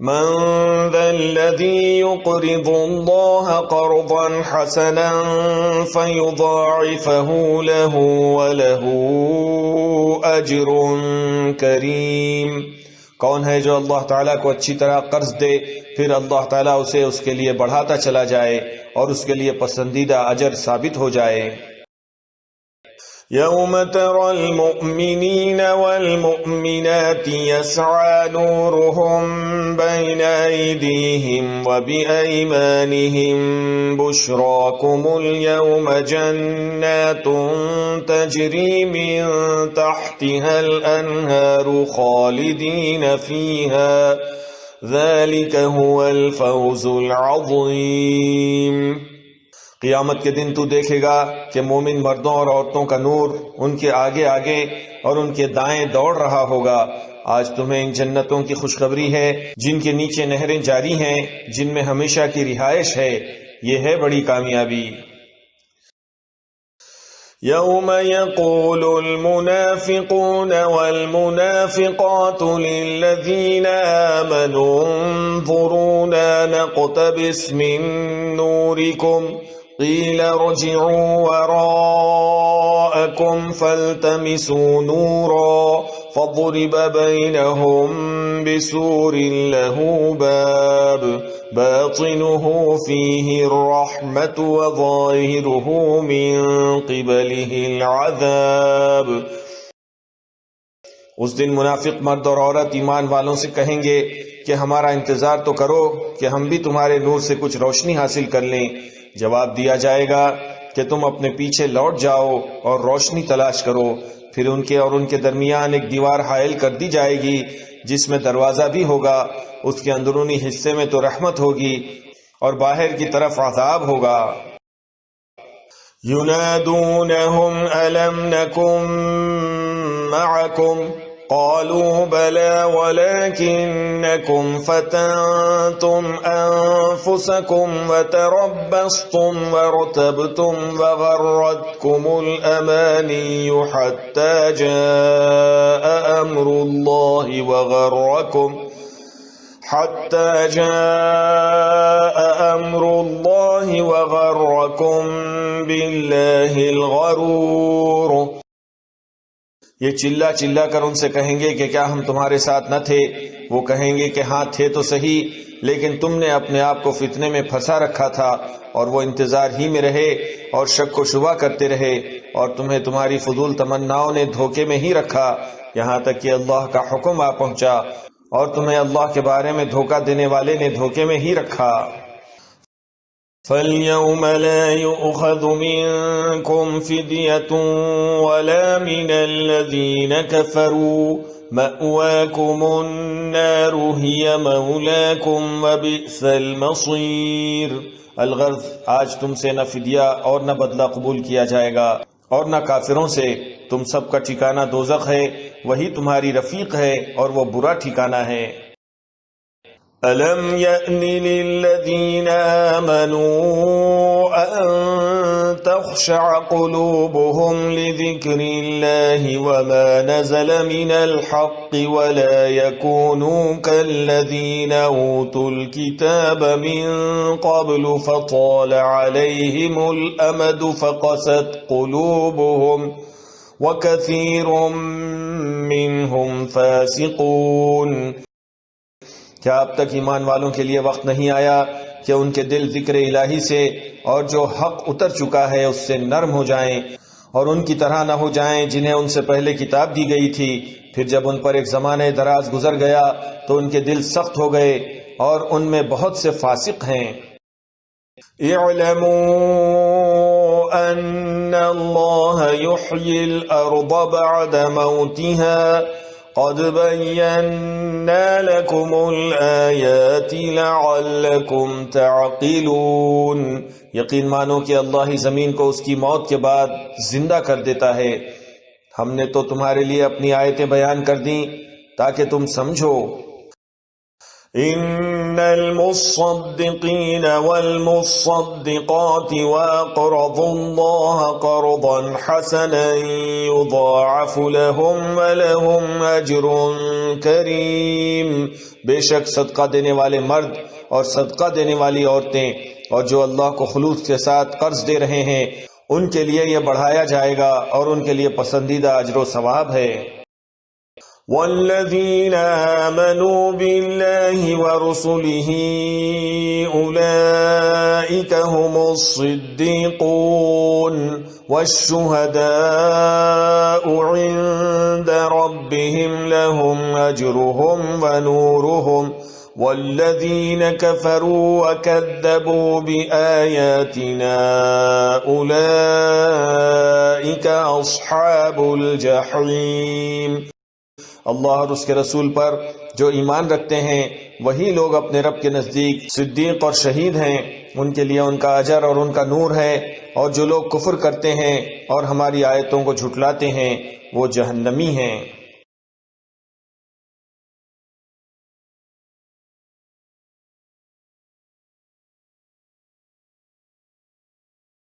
من ذا الذي يقرض الله قرضا حسنا فيضاعفه له وله أجر کریم، کون ہے جو اللہ تعالیٰ کو اچھی طرح قرض دے پھر اللہ تعالیٰ اسے اس کے لیے بڑھاتا چلا جائے اور اس کے لیے پسندیدہ اجر ثابت ہو جائے۔ يوم ترى المؤمنين والمؤمنات يسعى نورهم بين أيديهم وبأيمانهم بشراكم اليوم جنات تجري من تحتها الأنهار خالدين فيها ذلك هو الفوز العظيم۔ قیامت کے دن تو دیکھے گا کہ مومن مردوں اور عورتوں کا نور ان کے آگے آگے اور ان کے دائیں دوڑ رہا ہوگا۔ آج تمہیں ان جنتوں کی خوشخبری ہے جن کے نیچے نہریں جاری ہیں، جن میں ہمیشہ کی رہائش ہے، یہ ہے بڑی کامیابی۔ يوم يقول المنافقون والمنافقات للذين آمنوا انظرونا نقتبس من نوركم قيل ارجعوا وراءكم فالتمسوا نورا فضرب بينهم بسور له باب باطنه فيه الرحمة وظاهره من قبله العذاب۔ اس دن منافق مرد اور عورت ایمان والوں سے کہیں گے کہ ہمارا انتظار تو کرو کہ ہم بھی تمہارے نور سے کچھ روشنی حاصل کر لیں۔ جواب دیا جائے گا کہ تم اپنے پیچھے لوٹ جاؤ اور روشنی تلاش کرو، پھر ان کے اور ان کے درمیان ایک دیوار حائل کر دی جائے گی جس میں دروازہ بھی ہوگا، اس کے اندرونی حصے میں تو رحمت ہوگی اور باہر کی طرف عذاب ہوگا۔ ينادونهم ألم نكن معكم قالوا بلى ولكنكم فتنتم أنفسكم وتربصتم وارتبتم وغرتكم الأماني حتى جاء أمر الله وغركم بالله الغرور۔ یہ چلا چلا کر ان سے کہیں گے کہ کیا ہم تمہارے ساتھ نہ تھے؟ وہ کہیں گے کہ ہاں تھے تو صحیح، لیکن تم نے اپنے آپ کو فتنے میں پھنسا رکھا تھا اور وہ انتظار ہی میں رہے اور شک و شبہ کرتے رہے اور تمہیں تمہاری فضول تمناؤں نے دھوکے میں ہی رکھا یہاں تک کہ اللہ کا حکم آ پہنچا اور تمہیں اللہ کے بارے میں دھوکہ دینے والے نے دھوکے میں ہی رکھا۔ فَالْيَوْمَ لَا يُؤْخَذُ مِنكُمْ فِدْيَةٌ وَلَا مِنَ الَّذِينَ كَفَرُوا مَأْوَاكُمُ النَّارُ هِيَ مَوْلَاكُمْ وَبِئْسَ الْمَصِيرُ۔ الغرض آج تم سے نہ فدیہ اور نہ بدلہ قبول کیا جائے گا اور نہ کافروں سے، تم سب کا ٹھکانہ دوزخ ہے، وہی تمہاری رفیق ہے اور وہ برا ٹھکانہ ہے۔ أَلَمْ يَأْنِ لِلَّذِينَ آمَنُوا أَن تَخْشَعَ قُلُوبُهُمْ لِذِكْرِ اللَّهِ وَمَا نَزَلَ مِنَ الْحَقِّ وَلَا يَكُونُوا كَالَّذِينَ أُوتُوا الْكِتَابَ مِن قَبْلُ فَطَالَ عَلَيْهِمُ الْأَمَدُ فَقَسَتْ قُلُوبُهُمْ وَكَثِيرٌ مِّنْهُمْ فَاسِقُونَ۔ کیا اب تک ایمان والوں کے لیے وقت نہیں آیا کہ ان کے دل ذکر الہی سے اور جو حق اتر چکا ہے اس سے نرم ہو جائیں اور ان کی طرح نہ ہو جائیں جنہیں ان سے پہلے کتاب دی گئی تھی، پھر جب ان پر ایک زمانے دراز گزر گیا تو ان کے دل سخت ہو گئے اور ان میں بہت سے فاسق ہیں۔ اعلموا ان اللہ یحیی الارض بعد موتها قد بَيَّنَّا لَكُمُ الْآيَاتِ لَعَلَّكُمْ تَعْقِلُونَ۔ یقین مانو کہ اللہ ہی زمین کو اس کی موت کے بعد زندہ کر دیتا ہے، ہم نے تو تمہارے لیے اپنی آیتیں بیان کر دیں تاکہ تم سمجھو۔ إن المصدقين والمصدقات وأقرضوا الله قرضا حسنا يضاعف لهم ولهم أجر کریم، بے شک صدقہ دینے والے مرد اور صدقہ دینے والی عورتیں اور جو اللہ کو خلوص کے ساتھ قرض دے رہے ہیں ان کے لیے یہ بڑھایا جائے گا اور ان کے لیے پسندیدہ اجر و ثواب ہے۔ والذین آمنوا باللہ ورسلہ اولئک هم الصدیقون والشہداء عند ربهم لهم اجرهم ونورهم والذین كفروا وكذبوا بآیاتنا اولئک اصحاب الجحیم۔ اللہ اور اس کے رسول پر جو ایمان رکھتے ہیں وہی لوگ اپنے رب کے نزدیک صدیق اور شہید ہیں، ان کے لیے ان کا اجر اور ان کا نور ہے، اور جو لوگ کفر کرتے ہیں اور ہماری آیتوں کو جھٹلاتے ہیں وہ جہنمی ہیں۔